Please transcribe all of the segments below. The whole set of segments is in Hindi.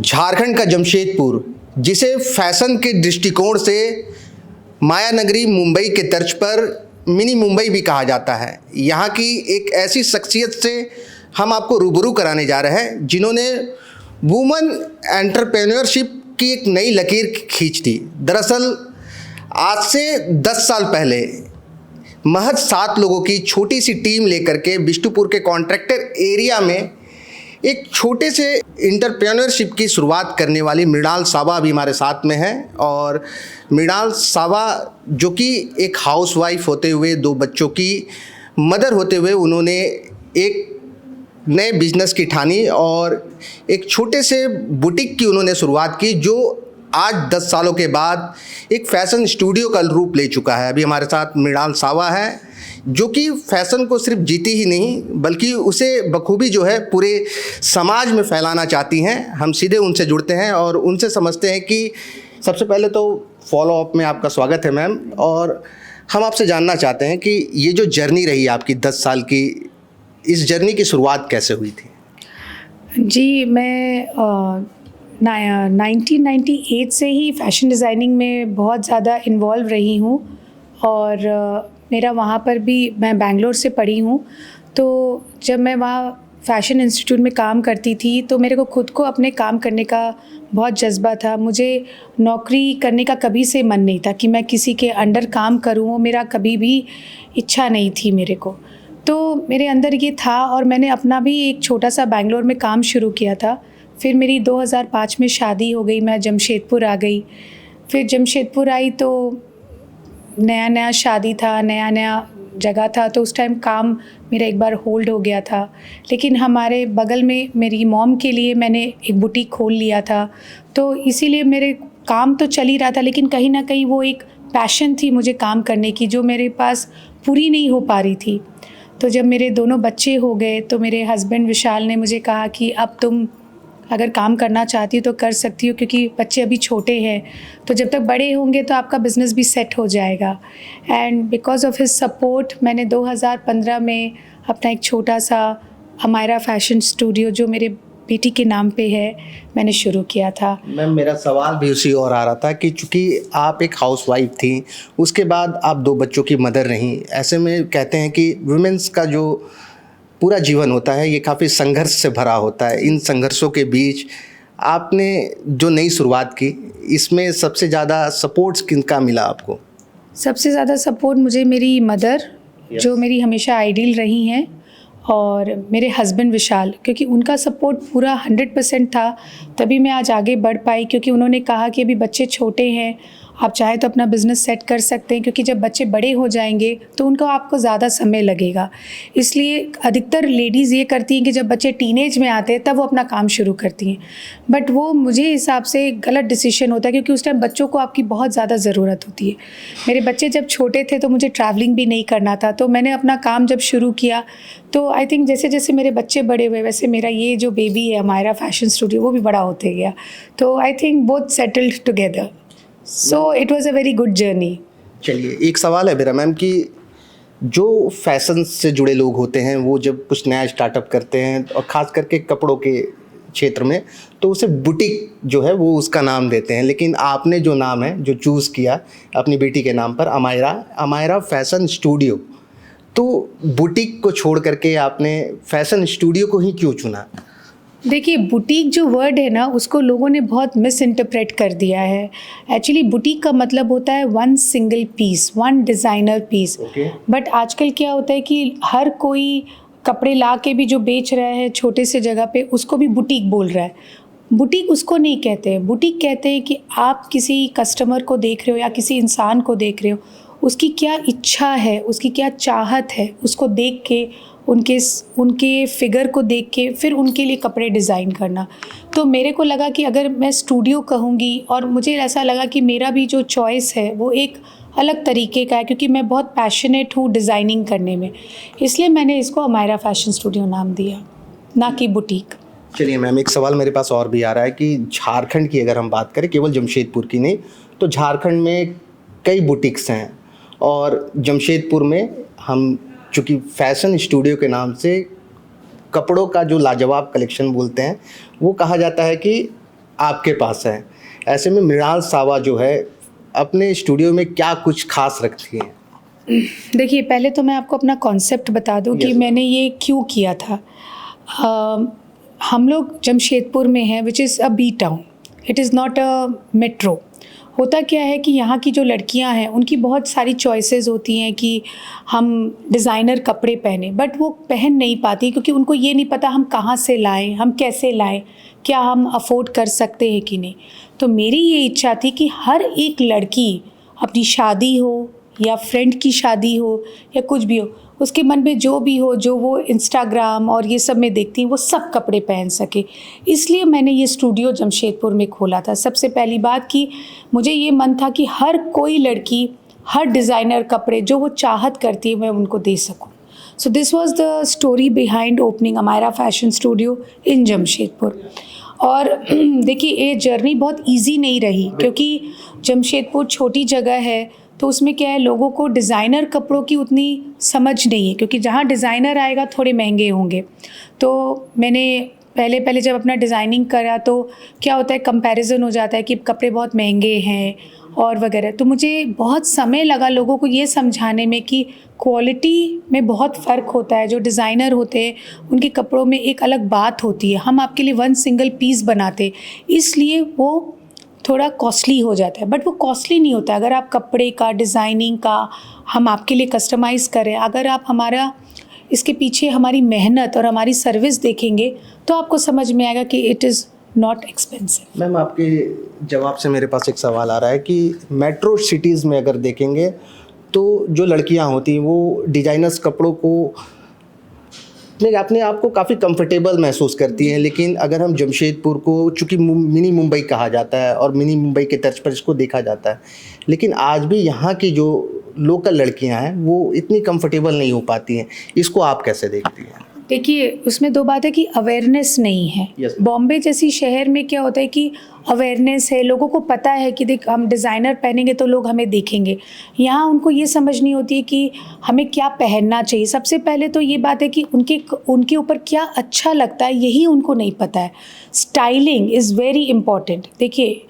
झारखंड का जमशेदपुर, जिसे फैशन के दृष्टिकोण से माया नगरी मुंबई के तर्ज पर मिनी मुंबई भी कहा जाता है। यहाँ की एक ऐसी शख्सियत से हम आपको रूबरू कराने जा रहे हैं जिन्होंने वुमेन एंटरप्रेन्योरशिप की एक नई लकीर खींच दी। दरअसल आज से 10 साल पहले महज 7 लोगों की छोटी सी टीम लेकर के बिष्टुपुर के कॉन्ट्रैक्टर एरिया में एक छोटे से एंटरप्रेन्योरशिप की शुरुआत करने वाली मृणाल सावा अभी हमारे साथ में है। और मृणाल सावा जो कि एक हाउसवाइफ होते हुए 2 बच्चों की मदर होते हुए उन्होंने एक नए बिजनेस की ठानी और एक छोटे से बुटीक की उन्होंने शुरुआत की, जो आज 10 सालों के बाद एक फैशन स्टूडियो का रूप ले चुका है। अभी हमारे साथ मृणाल सावा है जो कि फैशन को सिर्फ जीती ही नहीं बल्कि उसे बखूबी जो है पूरे समाज में फैलाना चाहती हैं। हम सीधे उनसे जुड़ते हैं और उनसे समझते हैं कि सबसे पहले तो फॉलो अप में आपका स्वागत है मैम, और हम आपसे जानना चाहते हैं कि ये जो जर्नी रही आपकी 10 साल की, इस जर्नी की शुरुआत कैसे हुई थी? जी, मैं 1998 से ही फ़ैशन डिज़ाइनिंग में बहुत ज़्यादा इन्वॉल्व रही हूँ और मेरा वहाँ पर भी, मैं बैंगलोर से पढ़ी हूँ, तो जब मैं वहाँ फ़ैशन इंस्टीट्यूट में काम करती थी तो मेरे को खुद को अपने काम करने का बहुत जज्बा था। मुझे नौकरी करने का कभी से मन नहीं था कि मैं किसी के अंडर काम करूँ, वो मेरा कभी भी इच्छा नहीं थी मेरे को। तो मेरे अंदर ये था और मैंने अपना भी एक छोटा सा बैंगलोर में काम शुरू किया था। फिर मेरी 2005 में शादी हो गई, मैं जमशेदपुर आ गई। फिर जमशेदपुर आई तो नया नया शादी था, नया नया जगह था, तो उस टाइम काम मेरा एक बार होल्ड हो गया था। लेकिन हमारे बगल में मेरी मॉम के लिए मैंने एक बुटीक खोल लिया था, तो इसीलिए मेरे काम तो चल ही रहा था, लेकिन कहीं ना कहीं वो एक पैशन थी मुझे काम करने की जो मेरे पास पूरी नहीं हो पा रही थी। तो जब मेरे दोनों बच्चे हो गए तो मेरे हस्बैंड विशाल ने मुझे कहा कि अब तुम अगर काम करना चाहती हो तो कर सकती हो, क्योंकि बच्चे अभी छोटे हैं, तो जब तक बड़े होंगे तो आपका बिज़नेस भी सेट हो जाएगा। And because of his support मैंने 2015 में अपना एक छोटा सा अमायरा फैशन स्टूडियो जो मेरे बेटी के नाम पे है, मैंने शुरू किया था। मैम, मेरा सवाल भी उसी और आ रहा था कि चूँकि आप एक हाउसवाइफ थी, उसके बाद आप 2 बच्चों की मदर रहीं। ऐसे में कहते हैं कि वुमेन्स का जो पूरा जीवन होता है ये काफ़ी संघर्ष से भरा होता है। इन संघर्षों के बीच आपने जो नई शुरुआत की, इसमें सबसे ज़्यादा सपोर्ट्स किनका मिला आपको? सबसे ज़्यादा सपोर्ट मुझे मेरी मदर, जो मेरी हमेशा आइडियल रही हैं, और मेरे हस्बैंड विशाल, क्योंकि उनका सपोर्ट पूरा 100% था, तभी मैं आज आगे बढ़ पाई। क्योंकि उन्होंने कहा कि अभी बच्चे छोटे हैं, आप चाहे तो अपना बिज़नेस सेट कर सकते हैं, क्योंकि जब बच्चे बड़े हो जाएंगे तो उनको आपको ज़्यादा समय लगेगा। इसलिए अधिकतर लेडीज़ ये करती हैं कि जब बच्चे टीनेज में आते हैं तब वो अपना काम शुरू करती हैं, बट वो मुझे हिसाब से गलत डिसीजन होता है, क्योंकि उस टाइम बच्चों को आपकी बहुत ज़्यादा ज़रूरत होती है। मेरे बच्चे जब छोटे थे तो मुझे ट्रैवलिंग भी नहीं करना था, तो मैंने अपना काम जब शुरू किया तो आई थिंक जैसे जैसे मेरे बच्चे बड़े हुए वैसे मेरा ये जो बेबी है हमारा फैशन स्टूडियो वो भी बड़ा होते गया। तो I think both settled together, so it was a very good journey. चलिए, एक सवाल है मेरा मैम कि जो फैशन से जुड़े लोग होते हैं वो जब कुछ नया स्टार्टअप करते हैं और ख़ास करके कपड़ों के क्षेत्र में, तो उसे बुटीक जो है वो उसका नाम देते हैं। लेकिन आपने जो नाम है जो चूज़ किया अपनी बेटी के नाम पर, अमायरा फैशन स्टूडियो, तो बुटीक को छोड़ करके आपने फैशन स्टूडियो को ही क्यों चुना? देखिए, बुटीक जो वर्ड है ना उसको लोगों ने बहुत मिस इंटरप्रेट कर दिया है। एक्चुअली बुटीक का मतलब होता है one single piece, one designer piece. But आजकल क्या होता है कि हर कोई कपड़े ला के भी जो बेच रहा है छोटे से जगह पे, उसको भी बुटीक बोल रहा है। बुटीक उसको नहीं कहते हैं। बुटीक कहते हैं कि आप किसी कस्टमर को देख रहे हो या किसी इंसान को देख रहे हो, उसकी क्या इच्छा है, उसकी क्या चाहत है, उसको देख के उनके फिगर को देख के फिर उनके लिए कपड़े डिज़ाइन करना। तो मेरे को लगा कि अगर मैं स्टूडियो कहूँगी, और मुझे ऐसा लगा कि मेरा भी जो चॉइस है वो एक अलग तरीके का है, क्योंकि मैं बहुत पैशनेट हूँ डिज़ाइनिंग करने में, इसलिए मैंने इसको अमायरा फैशन स्टूडियो नाम दिया, ना कि बुटीक। चलिए मैम, एक सवाल मेरे पास और भी आ रहा है कि झारखंड की अगर हम बात करें, केवल जमशेदपुर की नहीं, तो झारखंड में कई बुटीक्स हैं और जमशेदपुर में हम चूँकि फैशन स्टूडियो के नाम से कपड़ों का जो लाजवाब कलेक्शन बोलते हैं, वो कहा जाता है कि आपके पास है, ऐसे में मृणाल सावा जो है अपने स्टूडियो में क्या कुछ खास रखती हैं? देखिए, पहले तो मैं आपको अपना कॉन्सेप्ट बता दूं कि Yes. मैंने ये क्यों किया था। हम लोग जमशेदपुर में हैं, which is a B town, it is not a metro. होता क्या है कि यहाँ की जो लड़कियाँ हैं उनकी बहुत सारी चॉइसेस होती हैं कि हम डिज़ाइनर कपड़े पहने, बट वो पहन नहीं पाती क्योंकि उनको ये नहीं पता हम कहाँ से लाएं, हम कैसे लाएं, क्या हम अफोर्ड कर सकते हैं कि नहीं। तो मेरी ये इच्छा थी कि हर एक लड़की, अपनी शादी हो या फ्रेंड की शादी हो या कुछ भी हो, उसके मन में जो भी हो, जो वो इंस्टाग्राम और ये सब में देखती हैं, वो सब कपड़े पहन सके। इसलिए मैंने ये स्टूडियो जमशेदपुर में खोला था। सबसे पहली बात कि मुझे ये मन था कि हर कोई लड़की हर डिज़ाइनर कपड़े जो वो चाहत करती है मैं उनको दे सकूं। So this was the story behind opening Amaira fashion studio in Jamshedpur. और देखिए, ये जर्नी बहुत इजी नहीं रही क्योंकि जमशेदपुर छोटी जगह है, तो उसमें क्या है, लोगों को डिज़ाइनर कपड़ों की उतनी समझ नहीं है क्योंकि जहाँ डिज़ाइनर आएगा थोड़े महंगे होंगे। तो मैंने पहले जब अपना डिज़ाइनिंग करा तो क्या होता है, कंपैरिजन हो जाता है कि कपड़े बहुत महंगे हैं और वगैरह। तो मुझे बहुत समय लगा लोगों को ये समझाने में कि क्वालिटी में बहुत फ़र्क होता है। जो डिज़ाइनर होते हैं उनके कपड़ों में एक अलग बात होती है, हम आपके लिए वन सिंगल पीस बनाते, इसलिए वो थोड़ा कॉस्टली हो जाता है, बट वो कॉस्टली नहीं होता। अगर आप कपड़े का, डिज़ाइनिंग का हम आपके लिए कस्टमाइज़ करें, अगर आप हमारा इसके पीछे हमारी मेहनत और हमारी सर्विस देखेंगे तो आपको समझ में आएगा कि it is not expensive. Ma'am, आपके जवाब से मेरे पास एक सवाल आ रहा है कि मेट्रो सिटीज़ में अगर देखेंगे तो जो लड़कियां होती हैं वो डिज़ाइनर्स कपड़ों को अपने आप को काफ़ी कंफर्टेबल महसूस करती हैं, लेकिन अगर हम जमशेदपुर को, चूँकि मिनी मुंबई कहा जाता है और मिनी मुंबई के तर्ज पर इसको देखा जाता है, लेकिन आज भी यहाँ की जो लोकल लड़कियाँ हैं वो इतनी कंफर्टेबल नहीं हो पाती हैं। इसको आप कैसे देखती हैं? देखिए, उसमें दो बात है कि अवेयरनेस नहीं है। Yes. बॉम्बे जैसी शहर में क्या होता है कि अवेयरनेस है, लोगों को पता है कि देख हम डिज़ाइनर पहनेंगे तो लोग हमें देखेंगे। यहाँ उनको ये समझ नहीं होती है कि हमें क्या पहनना चाहिए। सबसे पहले तो ये बात है कि उनके ऊपर क्या अच्छा लगता है, यही उनको नहीं पता है। Styling is very important. देखिए,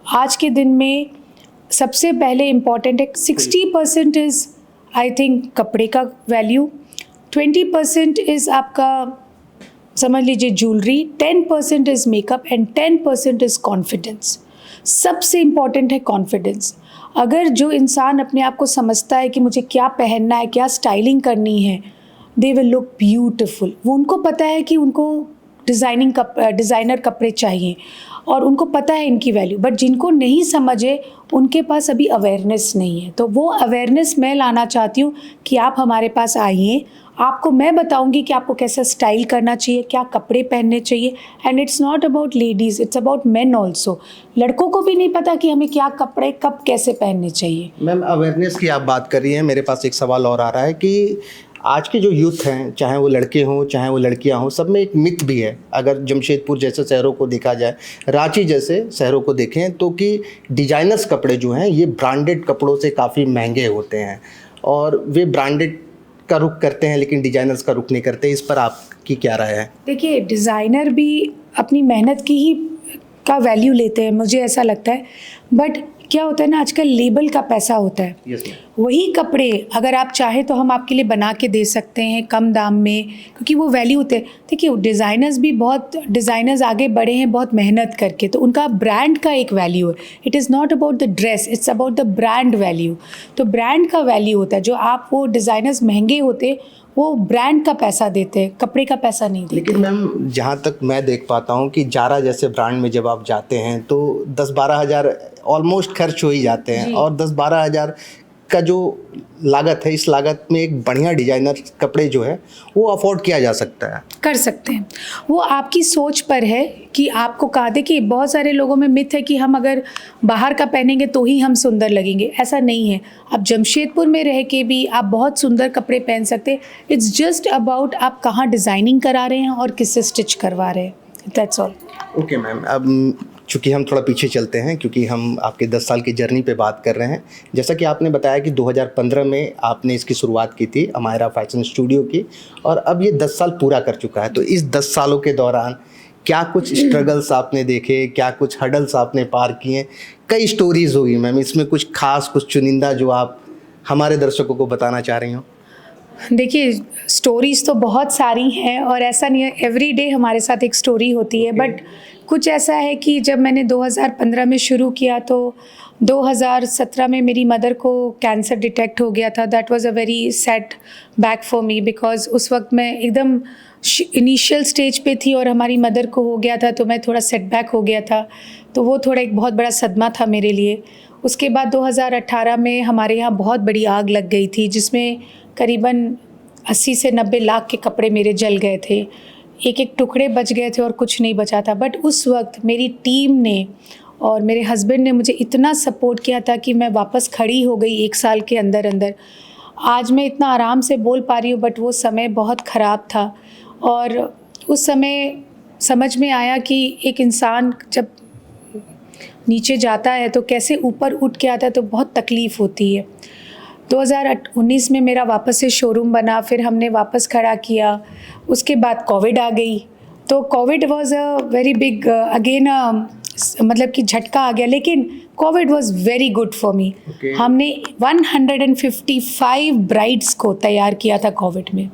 आज के दिन में सबसे पहले इम्पॉर्टेंट है 60% इज़ आई थिंक कपड़े का वैल्यू, 20% इज़ आपका समझ लीजिए jewellery, 10% is makeup and 10% is confidence. सबसे इम्पॉर्टेंट है कॉन्फिडेंस। अगर जो इंसान अपने आप को समझता है कि मुझे क्या पहनना है, क्या स्टाइलिंग करनी है, दे विल लुक ब्यूटिफुल। वो उनको पता है कि उनको डिज़ाइनर कपड़े चाहिए और उनको पता है इनकी वैल्यू, बट जिनको नहीं समझे उनके पास अभी अवेयरनेस नहीं है। तो वो अवेयरनेस मैं लाना चाहती हूँ कि आप हमारे पास आइए, आपको मैं बताऊंगी कि आपको कैसा स्टाइल करना चाहिए, क्या कपड़े पहनने चाहिए। And it's not about ladies, it's about main also. लड़कों को भी नहीं पता कि हमें क्या कपड़े कब कैसे पहनने चाहिए। मैम, अवेयरनेस की आप बात कर रही हैं, मेरे पास एक सवाल और आ रहा है कि आज के जो यूथ हैं, चाहे वो लड़के हों चाहे वो लड़कियां हों, सब में एक मिथ भी है। अगर जमशेदपुर जैसे शहरों को देखा जाए, रांची जैसे शहरों को देखें, तो कि डिजाइनर्स कपड़े जो हैं ये ब्रांडेड कपड़ों से काफ़ी महंगे होते हैं और वे ब्रांडेड का रुख करते हैं लेकिन डिजाइनर्स का रुख नहीं करते। इस पर आपकी क्या राय है? देखिए, डिज़ाइनर भी अपनी मेहनत की ही का वैल्यू लेते हैं, मुझे ऐसा लगता है। बट क्या होता है ना, आजकल लेबल का पैसा होता है। यस। वही कपड़े अगर आप चाहें तो हम आपके लिए बना के दे सकते हैं कम दाम में, क्योंकि वो वैल्यू होते हैं। देखिए, डिज़ाइनर्स आगे बढ़े हैं बहुत मेहनत करके, तो उनका ब्रांड का एक वैल्यू है। It is not about the dress, it's about the brand value. तो ब्रांड का वैल्यू होता है। जो आप वो डिज़ाइनर्स महंगे होते, वो ब्रांड का पैसा देते हैं, कपड़े का पैसा नहीं देते। लेकिन मैम, जहाँ तक मैं देख पाता हूँ कि जारा जैसे ब्रांड में जब आप जाते हैं तो 10-12 हज़ार ऑलमोस्ट खर्च हो ही जाते हैं, और 10-12 हज़ार का जो लागत है, इस लागत में एक बढ़िया डिजाइनर कपड़े जो है वो अफोर्ड किया जा सकता है, कर सकते हैं। वो आपकी सोच पर है कि आपको कहा दे कि बहुत सारे लोगों में मिथ है कि हम अगर बाहर का पहनेंगे तो ही हम सुंदर लगेंगे। ऐसा नहीं है। आप जमशेदपुर में रह के भी आप बहुत सुंदर कपड़े पहन सकते हैं। इट्स जस्ट अबाउट आप कहाँ डिज़ाइनिंग करा रहे हैं और किससे स्टिच करवा रहे हैं, दैट्स ऑल। ओके मैम, अब चूँकि हम थोड़ा पीछे चलते हैं क्योंकि हम आपके 10 साल की जर्नी पे बात कर रहे हैं। जैसा कि आपने बताया कि 2015 में आपने इसकी शुरुआत की थी अमायरा फैशन स्टूडियो की, और अब ये 10 साल पूरा कर चुका है। तो इस 10 सालों के दौरान क्या कुछ स्ट्रगल्स आपने देखे, क्या कुछ हर्डल्स आपने पार किए? कई स्टोरीज होगी मैम, इसमें कुछ खास, कुछ चुनिंदा जो आप हमारे दर्शकों को बताना चाह रही हो? देखिए, स्टोरीज़ तो बहुत सारी हैं और ऐसा नहीं है एवरी डे हमारे साथ एक स्टोरी होती है, बट कुछ ऐसा है कि जब मैंने 2015 में शुरू किया तो 2017 में मेरी मदर को कैंसर डिटेक्ट हो गया था। That was a very sad back for me, because उस वक्त मैं एकदम इनिशियल स्टेज पे थी और हमारी मदर को हो गया था, तो मैं थोड़ा सेटबैक हो गया था। तो वो थोड़ा एक बहुत बड़ा सदमा था मेरे लिए। उसके बाद 2018 में हमारे यहाँ बहुत बड़ी आग लग गई थी, जिसमें करीबन 80 से 90 लाख के कपड़े मेरे जल गए थे। एक एक टुकड़े बच गए थे और कुछ नहीं बचा था। बट उस वक्त मेरी टीम ने और मेरे हस्बैंड ने मुझे इतना सपोर्ट किया था कि मैं वापस खड़ी हो गई 1 साल के अंदर अंदर। आज मैं इतना आराम से बोल पा रही हूँ, बट वो समय बहुत ख़राब था। और उस समय समझ में आया कि एक इंसान जब नीचे जाता है तो कैसे ऊपर उठ के आता है, तो बहुत तकलीफ़ होती है। 2019 में मेरा वापस से शोरूम बना, फिर हमने वापस खड़ा किया। उसके बाद कोविड आ गई, तो Covid was a very big again, मतलब कि झटका आ गया, लेकिन Covid was very good for me. हमने 155 ब्राइड्स को तैयार किया था कोविड में,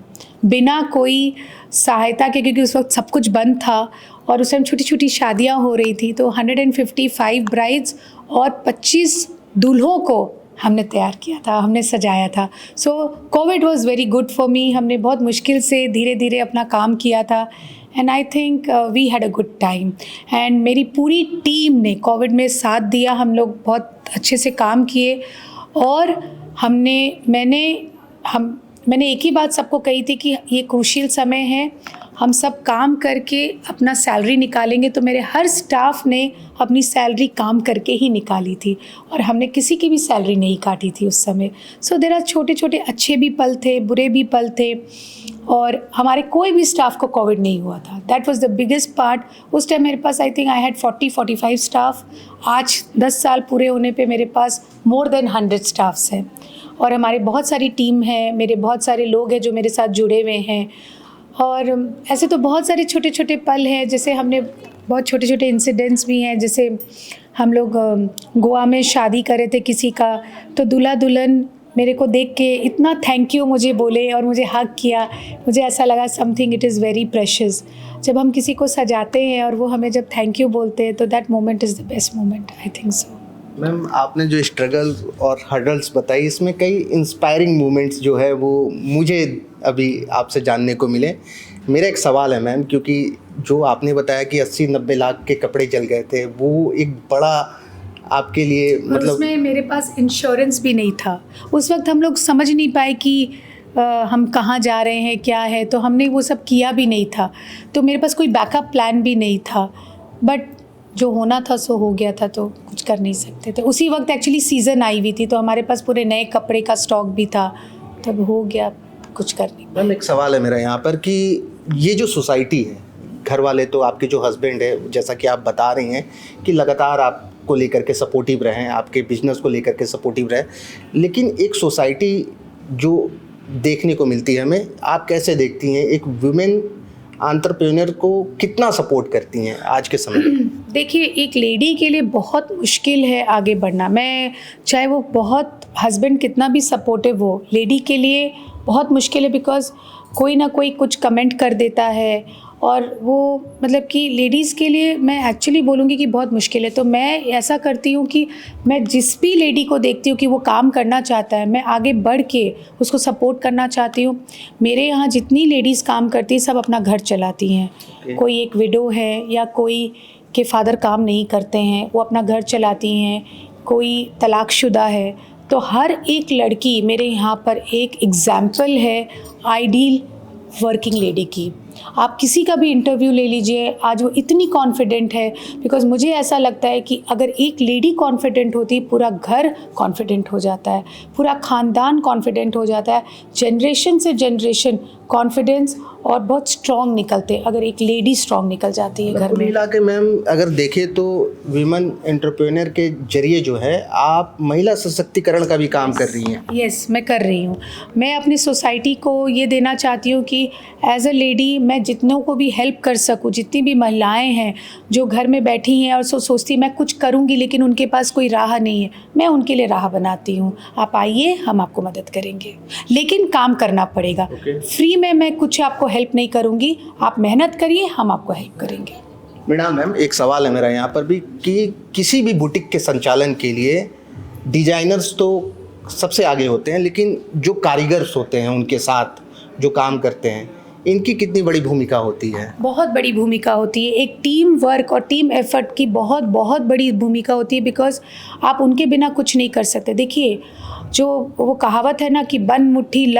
बिना कोई सहायता के, क्योंकि उस वक्त सब कुछ बंद था और उस टाइम छोटी छोटी शादियां हो रही थी। तो 155 ब्राइड्स और 25 दूल्हों को हमने तैयार किया था, हमने सजाया था। So covid was very good for me. हमने बहुत मुश्किल से धीरे धीरे अपना काम किया था, and I think we had a good time. And मेरी पूरी टीम ने कोविड में साथ दिया, हम लोग बहुत अच्छे से काम किए। और मैंने एक ही बात सबको कही थी कि ये क्रूशियल समय है, हम सब काम करके अपना सैलरी निकालेंगे। तो मेरे हर स्टाफ ने अपनी सैलरी काम करके ही निकाली थी और हमने किसी की भी सैलरी नहीं काटी थी उस समय। सो देयर आर छोटे छोटे अच्छे भी पल थे, बुरे भी पल थे, और हमारे कोई भी स्टाफ को कोविड नहीं हुआ था। That was the biggest part. उस टाइम मेरे पास I think I had 40-45 staff. आज 10 साल पूरे होने पे मेरे पास मोर देन 100 स्टाफ्स हैं, और हमारे बहुत सारी टीम है, मेरे बहुत सारे लोग हैं जो मेरे साथ जुड़े हुए हैं। और ऐसे तो बहुत सारे छोटे छोटे पल हैं, जैसे हमने बहुत छोटे छोटे इंसिडेंट्स भी हैं। जैसे हम लोग गोवा में शादी करे थे किसी का, तो दूल्हा दुल्हन मेरे को देख के इतना थैंक यू मुझे बोले और मुझे हग किया। मुझे ऐसा लगा something it is very precious. जब हम किसी को सजाते हैं और वो हमें जब थैंक यू बोलते हैं, तो that moment is the best moment, I think so. Ma'am, आपने जो स्ट्रगल और हर्डल्स बताई, इसमें कई इंस्पायरिंग मोमेंट्स जो है वो मुझे अभी आपसे जानने को मिले। मेरा एक सवाल है मैम, क्योंकि जो आपने बताया कि 80-90 लाख के कपड़े जल गए थे, वो एक बड़ा आपके लिए मतलब, उसमें मेरे पास इंश्योरेंस भी नहीं था। उस वक्त हम लोग समझ नहीं पाए कि हम कहाँ जा रहे हैं, क्या है, तो हमने वो सब किया भी नहीं था। तो मेरे पास कोई बैकअप प्लान भी नहीं था। बट जो होना था सो हो गया था, तो कुछ कर नहीं सकते थे। उसी वक्त एक्चुअली सीज़न आई हुई थी, तो हमारे पास पूरे नए कपड़े का स्टॉक भी था, तब हो गया, कुछ कर नहीं। मैम एक सवाल है मेरा यहाँ पर कि ये जो सोसाइटी है, घर वाले तो आपके जो हस्बैंड है, जैसा कि आप बता रही हैं कि लगातार आपको लेकर के सपोर्टिव रहे, आपके बिजनेस को लेकर के सपोर्टिव रहे, लेकिन एक सोसाइटी जो देखने को मिलती है हमें, आप कैसे देखती हैं एक वुमेन एंटरप्रेन्योर को कितना सपोर्ट करती हैं आज के समय में? देखिए, एक लेडी के लिए बहुत मुश्किल है आगे बढ़ना। मैं चाहे वो बहुत हस्बैंड कितना भी सपोर्टिव हो, लेडी के लिए बहुत मुश्किल है, बिकॉज़ कोई ना कोई कुछ कमेंट कर देता है, और वो मतलब कि लेडीज़ के लिए मैं एक्चुअली बोलूँगी कि बहुत मुश्किल है। तो मैं ऐसा करती हूँ कि मैं जिस भी लेडी को देखती हूँ कि वो काम करना चाहता है, मैं आगे बढ़ के उसको सपोर्ट करना चाहती हूँ। मेरे यहाँ जितनी लेडीज़ काम करती हैं, सब अपना घर चलाती हैं। कोई एक विडो है या कोई के फादर काम नहीं करते हैं, वो अपना घर चलाती हैं, कोई तलाकशुदा है। तो हर एक लड़की मेरे यहाँ पर एक एग्ज़ाम्पल है आइडियल वर्किंग लेडी की। आप किसी का भी इंटरव्यू ले लीजिए, आज वो इतनी कॉन्फिडेंट है, बिकॉज़ मुझे ऐसा लगता है कि अगर एक लेडी कॉन्फिडेंट होती, पूरा घर कॉन्फिडेंट हो जाता है, पूरा ख़ानदान कॉन्फिडेंट हो जाता है। जनरेशन से जनरेशन कॉन्फिडेंस और बहुत स्ट्रॉन्ग निकलते हैं अगर एक लेडी स्ट्रॉन्ग निकल जाती है घर में। मिला के मैम अगर देखें तो विमेन एंटरप्रेन्योर के जरिए जो है आप महिला सशक्तिकरण का भी काम कर रही हैं। यस, मैं कर रही हूँ। मैं अपनी सोसाइटी को ये देना चाहती हूँ कि एज अ लेडी मैं जितनों को भी हेल्प कर सकूं, जितनी भी महिलाएं हैं जो घर में बैठी हैं और सोचती मैं कुछ करूंगी लेकिन उनके पास कोई राह नहीं है, मैं उनके लिए राह बनाती हूं। आप आइए, हम आपको मदद करेंगे, लेकिन काम करना पड़ेगा। फ्री में मैं कुछ आपको हेल्प नहीं करूंगी, आप मेहनत करिए, हम आपको हेल्प करेंगे। मृणाल मैम, एक सवाल है मेरा यहाँ पर भी कि किसी भी बुटीक के संचालन के लिए डिजाइनर्स तो सबसे आगे होते हैं, लेकिन जो कारीगर्स होते हैं उनके साथ जो काम करते हैं, इनकी कितनी बड़ी भूमिका होती है? बहुत बड़ी भूमिका होती है। एक टीम वर्क और टीम एफर्ट की बहुत बहुत बड़ी भूमिका होती है, बिकॉज आप उनके बिना कुछ नहीं कर सकते। देखिए, जो वो कहावत है ना कि बंद मुट्ठी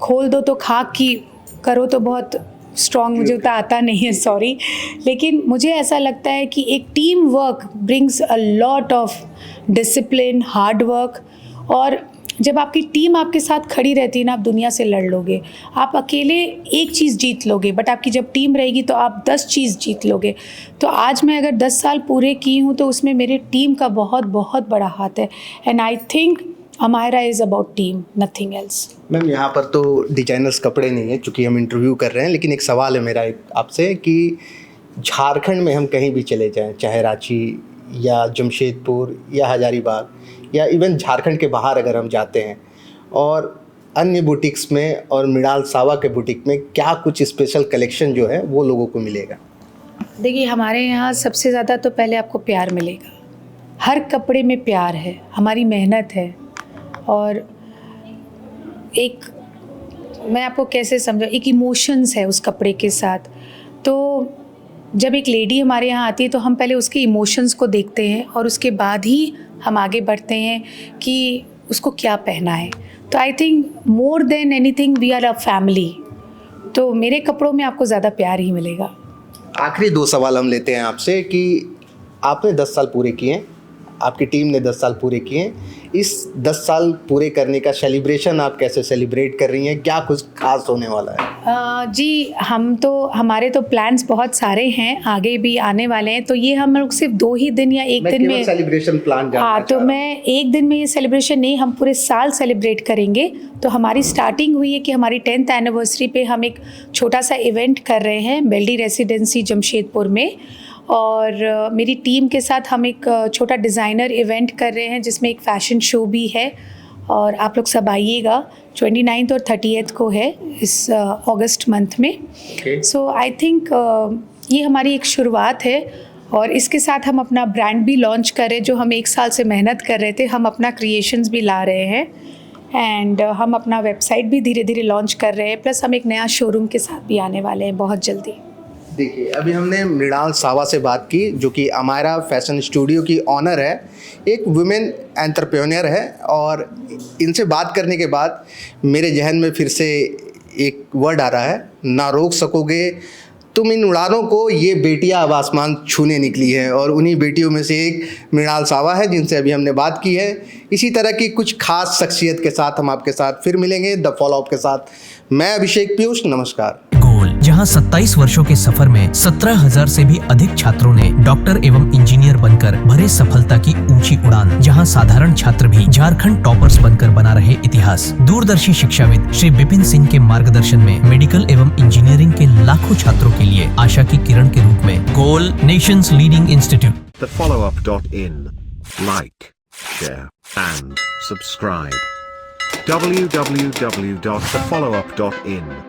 खोल दो तो खाक की करो, तो बहुत स्ट्रॉन्ग मुझे उतना आता नहीं है, सॉरी, लेकिन मुझे ऐसा लगता है कि एक team work brings a lot of discipline, hard work, और जब आपकी टीम आपके साथ खड़ी रहती है ना, आप दुनिया से लड़ लोगे। आप अकेले एक चीज़ जीत लोगे, बट आपकी जब टीम रहेगी तो आप 10 चीज़ जीत लोगे। तो आज मैं अगर 10 साल पूरे की हूँ तो उसमें मेरे टीम का बहुत बहुत बड़ा हाथ है, and I think Amaira is about team, nothing else. Ma'am, यहाँ पर तो डिजाइनर्स कपड़े नहीं है चूँकि हम इंटरव्यू कर रहे हैं, लेकिन एक सवाल है मेरा एक आपसे कि झारखंड में हम कहीं भी चले जाएं, चाहे रांची या जमशेदपुर या हजारीबाग या इवन झारखंड के बाहर अगर हम जाते हैं, और अन्य बुटीक्स में और मृणाल सावा के बुटीक में क्या कुछ स्पेशल कलेक्शन जो है वो लोगों को मिलेगा? देखिए, हमारे यहाँ सबसे ज़्यादा तो पहले आपको प्यार मिलेगा। हर कपड़े में प्यार है, हमारी मेहनत है, और एक, मैं आपको कैसे समझा, एक इमोशंस है उस कपड़े के साथ। तो जब एक लेडी हमारे यहाँ आती है तो हम पहले उसके इमोशंस को देखते हैं और उसके बाद ही हम आगे बढ़ते हैं कि उसको क्या पहना है। तो I think more than anything we are a family. तो मेरे कपड़ों में आपको ज़्यादा प्यार ही मिलेगा। आखिरी 2 सवाल हम लेते हैं आपसे कि आपने 10 साल पूरे किए, आपकी टीम ने 10 साल पूरे किए, इस 10 साल पूरे करने का सेलिब्रेशन आप कैसे सेलिब्रेट कर रही हैं? क्या कुछ खास होने वाला है? जी, हमारे तो प्लान्स बहुत सारे हैं, आगे भी आने वाले हैं। तो ये हम लोग सिर्फ 2 ही दिन या एक दिन में सेलिब्रेशन प्लान हाँ, तो मैं एक दिन में ये सेलिब्रेशन नहीं, हम पूरे साल सेलिब्रेट करेंगे। तो हमारी स्टार्टिंग हुई है कि हमारी 10th एनिवर्सरी पे हम एक छोटा सा इवेंट कर रहे हैं बेल्डी रेसिडेंसी जमशेदपुर में, और मेरी टीम के साथ हम एक छोटा डिज़ाइनर इवेंट कर रहे हैं जिसमें एक फ़ैशन शो भी है, और आप लोग सब आइएगा। 29 और 30 को है इस अगस्त मंथ में। सो आई थिंक ये हमारी एक शुरुआत है, और इसके साथ हम अपना ब्रांड भी लॉन्च कर रहे हैं, जो हम 1 साल से मेहनत कर रहे थे। हम अपना क्रिएशंस भी ला रहे हैं, एंड हम अपना वेबसाइट भी धीरे धीरे लॉन्च कर रहे हैं, प्लस हम एक नया शोरूम के साथ भी आने वाले हैं बहुत जल्दी। देखिए, अभी हमने मृणाल सावा से बात की, जो कि अमायरा फैशन स्टूडियो की ऑनर है, एक वुमेन एंटरप्रेन्योर है, और इनसे बात करने के बाद मेरे जहन में फिर से एक वर्ड आ रहा है, ना रोक सकोगे तुम इन उड़ानों को, ये बेटियां अब आसमान छूने निकली हैं, और उन्हीं बेटियों में से एक मृणाल सावा है जिनसे अभी हमने बात की है। इसी तरह की कुछ खास शख्सियत के साथ हम आपके साथ फिर मिलेंगे द फॉलोअप के साथ। मैं अभिषेक पीयूष, नमस्कार। जहां 27 वर्षों के सफर में 17,000 से भी अधिक छात्रों ने डॉक्टर एवं इंजीनियर बनकर भरे सफलता की ऊंची उड़ान, जहां साधारण छात्र भी झारखंड टॉपर्स बनकर बना रहे इतिहास। दूरदर्शी शिक्षाविद श्री विपिन सिंह के मार्गदर्शन में मेडिकल एवं इंजीनियरिंग के लाखों छात्रों के लिए आशा की किरण के रूप में गोल, nation's leading institute. thefollowup.in. Like, share and subscribe. www.thefollowup.in